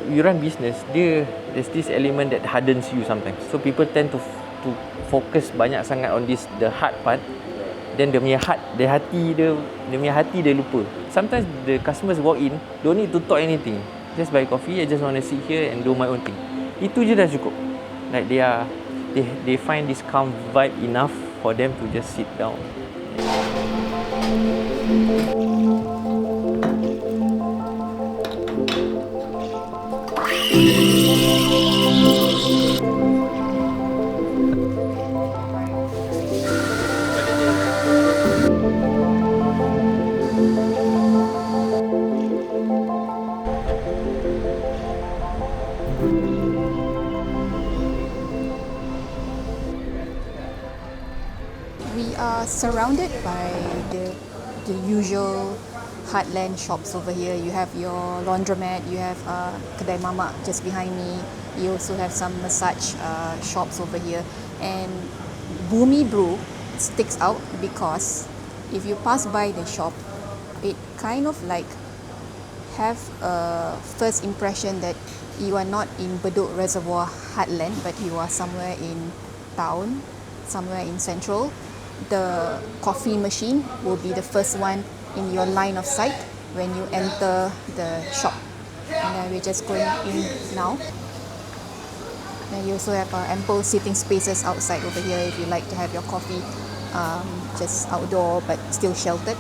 you run business, there's this element that hardens you sometimes. So people tend to focus banyak sangat on this the hard part. Then dia punya hati dia lupa. Sometimes the customers walk in, don't need to talk anything. Just buy coffee, I just want to sit here and do my own thing. Itu je dah cukup. Like they find this calm vibe enough for them to just sit down. We are surrounded by the usual heartland shops over here. You have your laundromat, you have kedai mamak just behind me. You also have some massage shops over here. And Bumi Brew sticks out because if you pass by the shop, it kind of like have a first impression that you are not in Bedok Reservoir heartland, but you are somewhere in town, somewhere in central. The coffee machine will be the first one in your line of sight when you enter the shop. And then we're just going in now. And you also have ample sitting spaces outside over here if you like to have your coffee just outdoor but still sheltered.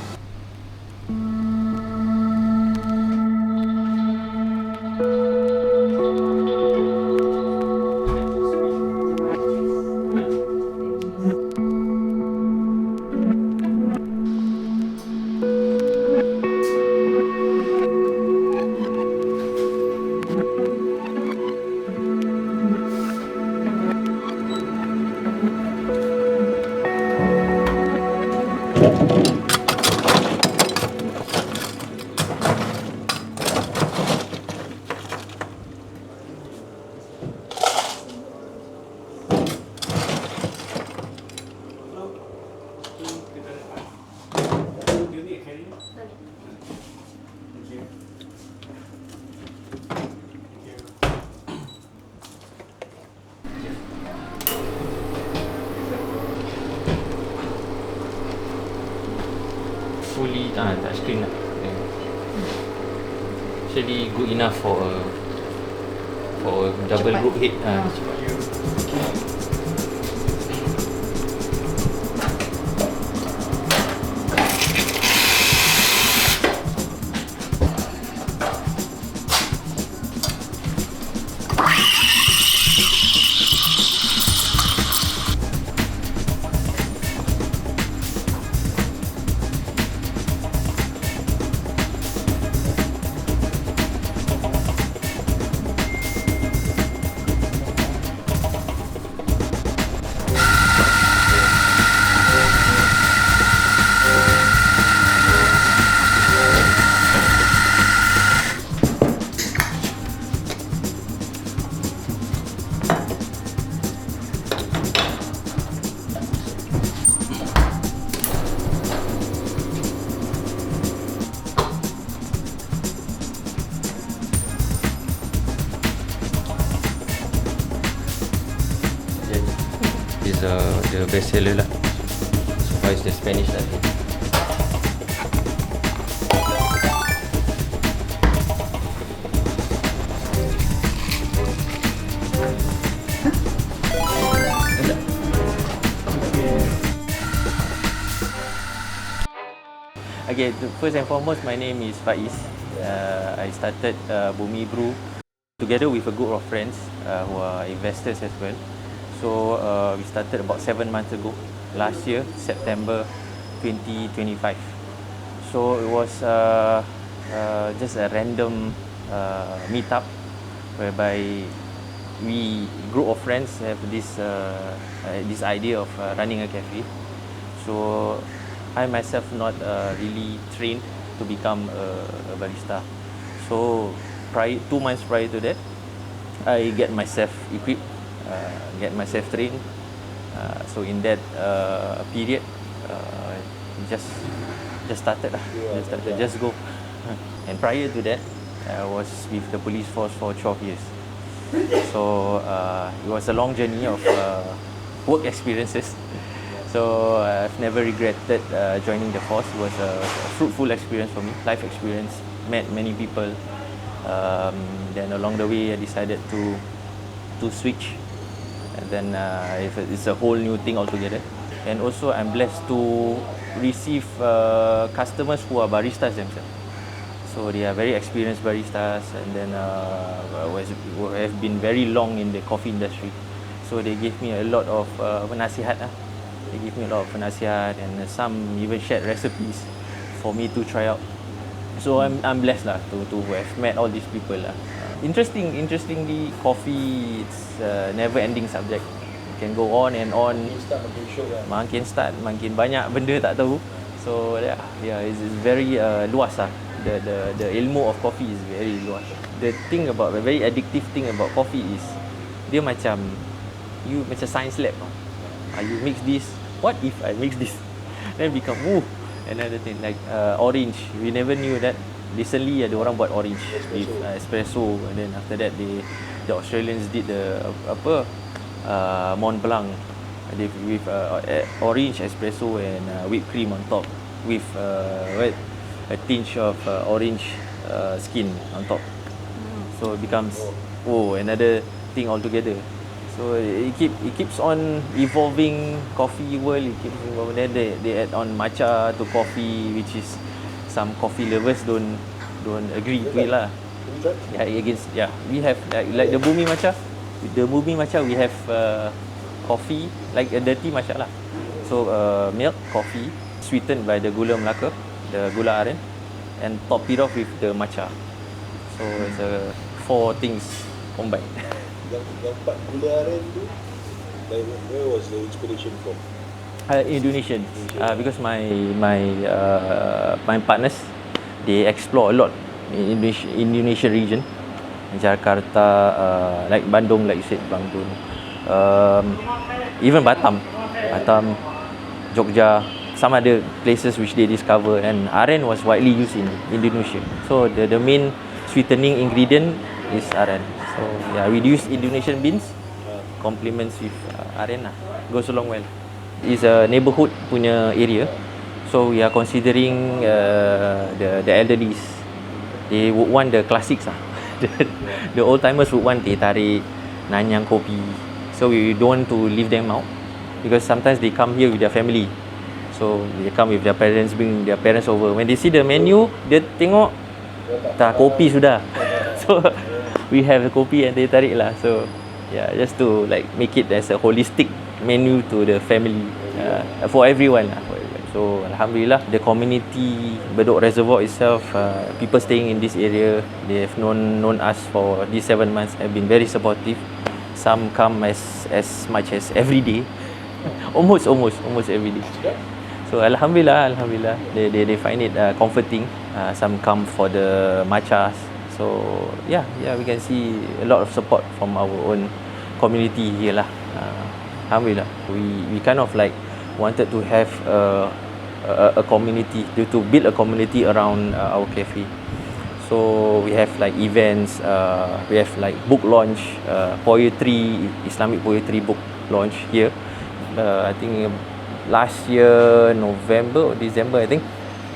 Fully touchscreen lah. Actually good enough for a double group head. Is the best seller lah. So far is the Spanish latte. Okay, first and foremost, my name is Faiz. I started Bumi Brew together with a group of friends who are investors as well. So we started about 7 months ago, last year, September 2025. So it was just a random meetup whereby we group of friends have this idea of running a cafe. So I myself not really trained to become a barista. So 2 months prior to that, I get myself equipped. Get myself trained. So in that period, just started lah. Just go. And prior to that, I was with the police force for 12 years. So it was a long journey of work experiences. So I've never regretted joining the force. It was a fruitful experience for me, life experience. Met many people. Then along the way, I decided to switch, and then it's a whole new thing altogether. And also, I'm blessed to receive customers who are baristas themselves. So they are very experienced baristas, and then have been very long in the coffee industry. So they give me a lot of nasihat. They give me a lot of nasihat, and some even shared recipes for me to try out. So I'm blessed lah to have met all these people lah. Interestingly, coffee it's a never-ending subject. It can go on and on. Makin start, makin banyak benda tak tahu. So yeah, it's very luas lah. The ilmu of coffee is very luas. The very addictive thing about coffee is dia macam science lab. You mix this. What if I mix this? Then become another thing like orange. We never knew that. Recently ada orang buat orange with espresso, and then after that the Australians did the Mont Blanc with orange espresso and whipped cream on top with a tinge of orange skin on top. So it becomes another thing altogether. So it keeps on evolving. Coffee world, it keeps evolving. Then they add on matcha to coffee, which is some coffee lovers don't agree to it lah. We have like the Bumi matcha. With the Bumi matcha, we have coffee like a dirty matcha lah. So milk, coffee, sweetened by the gula Melaka, the gula aren, and top it off with the matcha. So it's 4 things combined. Yang 4 gula aren tu, where was the inspiration from? Indonesian. Because my partners, they explore a lot in Indonesian region, Jakarta, like Bandung, like you said, Bandung, even Batam, Jogja, some other places which they discover, and aren was widely used in Indonesia. So the main sweetening ingredient is aren. So yeah, we use Indonesian beans, complements with aren lah, goes along well. It's a neighborhood punya area, so we are considering the elderlies. They would want the classics lah. The old timers would want teh tarik, nanyang kopi. So we don't want to leave them out, because sometimes they come here with their family. So they come with their parents, bring their parents over. When they see the menu, dia tengok tak kopi sudah. So we have the kopi and teh tarik lah. So yeah, just to like make it as a holistic menu to the family, for everyone lah. So alhamdulillah, the community Bedok Reservoir itself, people staying in this area, they have known us for these 7 months, have been very supportive. Some come as much as every day, almost every day. So alhamdulillah, they find it comforting. Some come for the matchas. So yeah, we can see a lot of support from our own community here lah. Alhamdulillah, we kind of like wanted to have a community, to build a community around our cafe. So we have like events, we have like book launch, poetry, Islamic poetry book launch here. I think last year November or December, I think.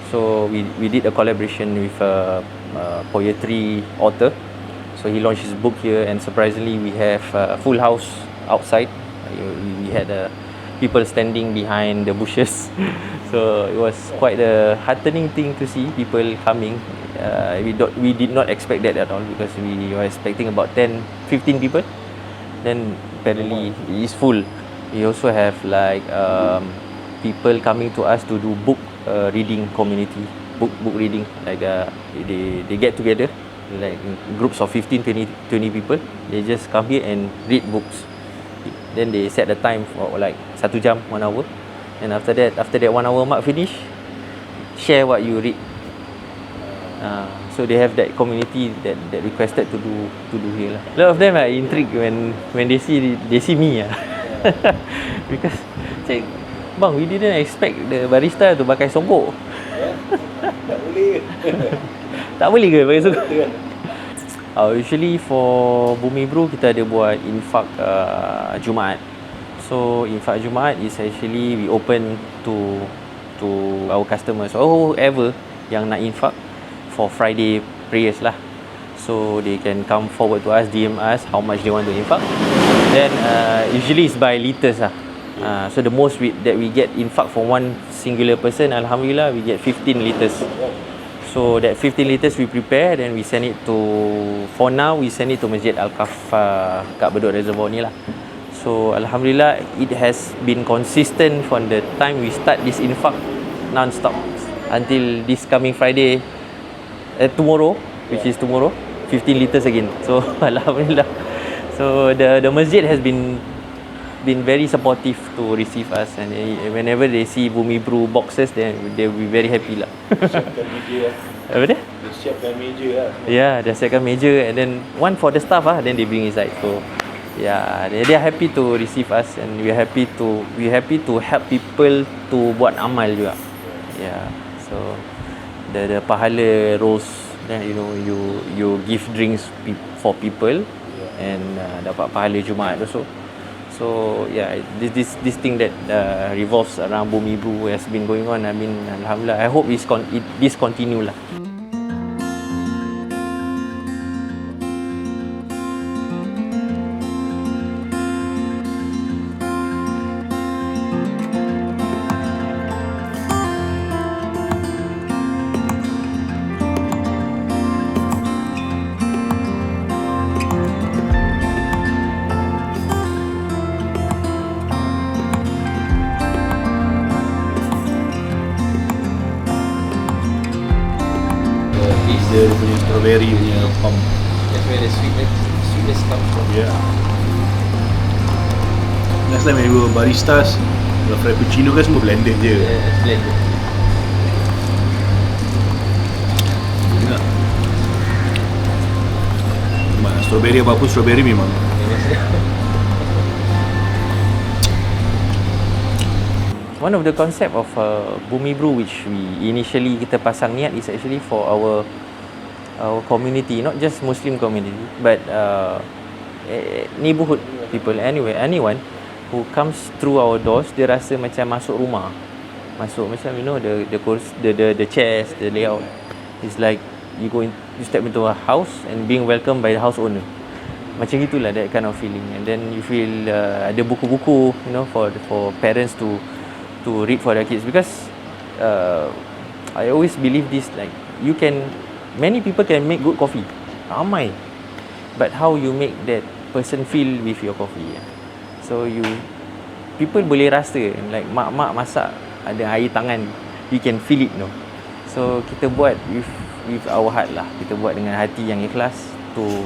So we did a collaboration with a poetry author. So he launched his book here, and surprisingly we have a full house outside. We had people standing behind the bushes. So it was quite a heartening thing to see people coming. We did not expect that at all, because we were expecting about 10-15 people. Then apparently it's full. We also have like people coming to us to do book reading community, book reading. Like they get together, like groups of 15-20 people. They just come here and read books. Then they set the time for like 1 jam, 1 hour. And after that 1 hour mark finish, share what you read. So they have that community that requested to do here lah. A lot of them are intrigued when they see me because cik, bang, we didn't expect the barista to pakai songkok. Tak boleh. Tak boleh ke pakai songkok? Usually for Bumi Brew kita ada buat infak Jumaat. So infak Jumaat is actually we open to our customers or whoever yang nak infak for Friday prayers lah. So they can come forward to us, DM us how much they want to infak. Then usually it's by liters lah. So the most that we get infak for one singular person, alhamdulillah we get 15 liters. So that 15 liters we prepare, then we send it to, for now we send it to Masjid Al-Kafah kat Bedok Reservoir ni lah. So alhamdulillah it has been consistent from the time we start this infak non-stop until this coming Friday, tomorrow, which is tomorrow, 15 liters again. So alhamdulillah. So the masjid has been very supportive to receive us, and whenever they see Bumi Brew boxes, then they'll be very happy lah. Siapkan meja lah. Apa dia? Dia siapkan meja lah. Yeah, they siapkan meja, and then one for the staff then they bring inside. So yeah, they are happy to receive us, and we happy to help people to buat amal juga. Yeah, so the pahala rolls, you know, you give drinks for people, and dapat pahala Jumaat also. So yeah, this thing that revolves around Bumi Brew has been going on. I mean, alhamdulillah. I hope this continue lah. Dia punya strawberry punya pump. That's where the sweetness comes from. Yeah. Last time when we were baristas, the frappuccino kan semua blended je. It's blended. Ingat. Strawberry apa-apa, strawberry memang. One of the concept of Bumi Brew which we initially kita pasang niat is actually for our community, not just Muslim community, but neighborhood people, anyone who comes through our doors, dia rasa macam masuk rumah, masuk macam, you know, the chairs, the layout is like you step into a house and being welcomed by the house owner, macam gitulah, that kind of feeling. And then you feel ada buku-buku, you know, for parents to read for their kids, because I always believe this, like many people can make good coffee, ramai, but how you make that person feel with your coffee. So people boleh rasa, like mak-mak masak ada air tangan, you can feel it, no. So kita buat with our heart lah, kita buat dengan hati yang ikhlas to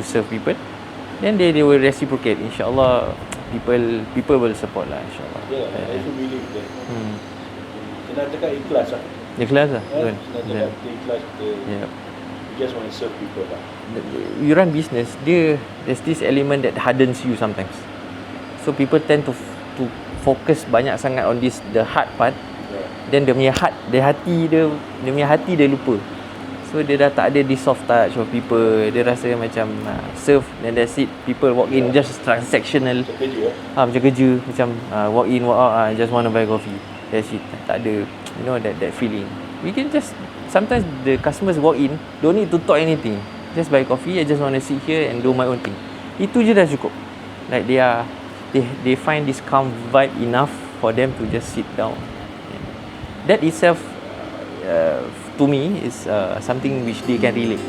serve people, then they will reciprocate, insyaAllah. People will support lah, insyaAllah. Yeah, I also believe that. Kena cakap ikhlas lah. Ikhlas lah. Kena cakap ikhlas, Yeah. you just want to serve people lah. You run business, there's this element that hardens you sometimes. So people tend to focus banyak sangat on the hard part. Yeah. Then dia punya hati dia lupa. So dia dah tak ada this soft touch of people. Dia rasa macam serve, then that's it. People walk in just transactional. Macam kerja Macam kerja, macam walk in, walk out, just want to buy coffee. That's it. Tak ada, you know, that feeling. We can just, sometimes the customers walk in, don't need to talk anything. Just buy coffee, I just want to sit here and do my own thing. Itu je dah cukup. Like they find this calm vibe enough for them to just sit down. That itself, to me, is something which they can relate.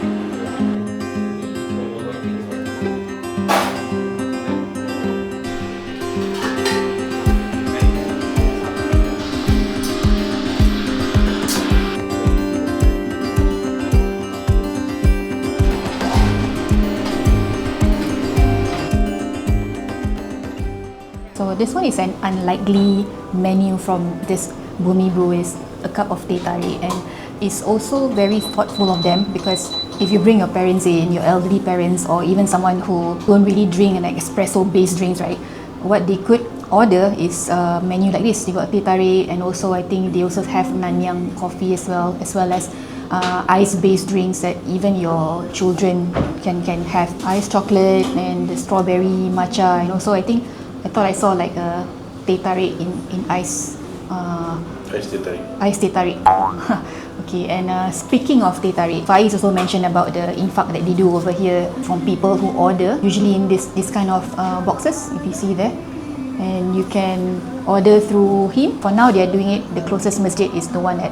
So this one is an unlikely menu from this Bumi Brew, is a cup of teh tarik, and it's also very thoughtful of them, because if you bring your parents in, your elderly parents, or even someone who don't really drink an espresso based drinks, right, what they could order is a menu like this. They got teh tarik, and also I think they also have nanyang coffee as well as ice-based drinks that even your children can have. Ice chocolate and the strawberry matcha, and also I thought I saw like a teh tarik in ice. Ice teh tarik. Okay, and speaking of teh tarik, Faiz also mentioned about the infak that they do over here from people who order, usually in this kind of boxes, if you see there. And you can order through him. For now, they are doing it. The closest masjid is the one at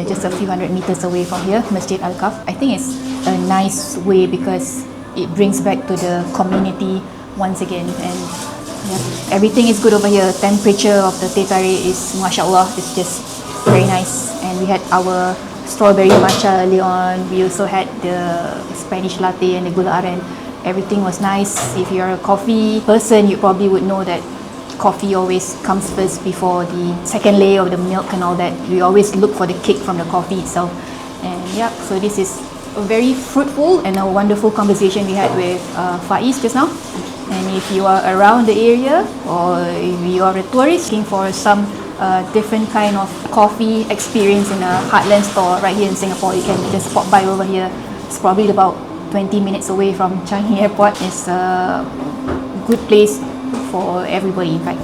just a few hundred meters away from here, Masjid Al-Kaf. I think it's a nice way because it brings back to the community once again. And yeah, everything is good over here. Temperature of the teh tarik is, mashallah, it's just very nice. And we had our strawberry matcha early on. We also had the Spanish latte and the gula aren. Everything was nice. If you're a coffee person, you probably would know that coffee always comes first before the second layer of the milk and all that. We always look for the kick from the coffee itself. And yeah, so this is a very fruitful and a wonderful conversation we had with Faiz just now. And if you are around the area, or if you are a tourist looking for some different kind of coffee experience in a heartland store right here in Singapore, you can just pop by over here. It's probably about 20 minutes away from Changi Airport. It's a good place for everybody, in fact.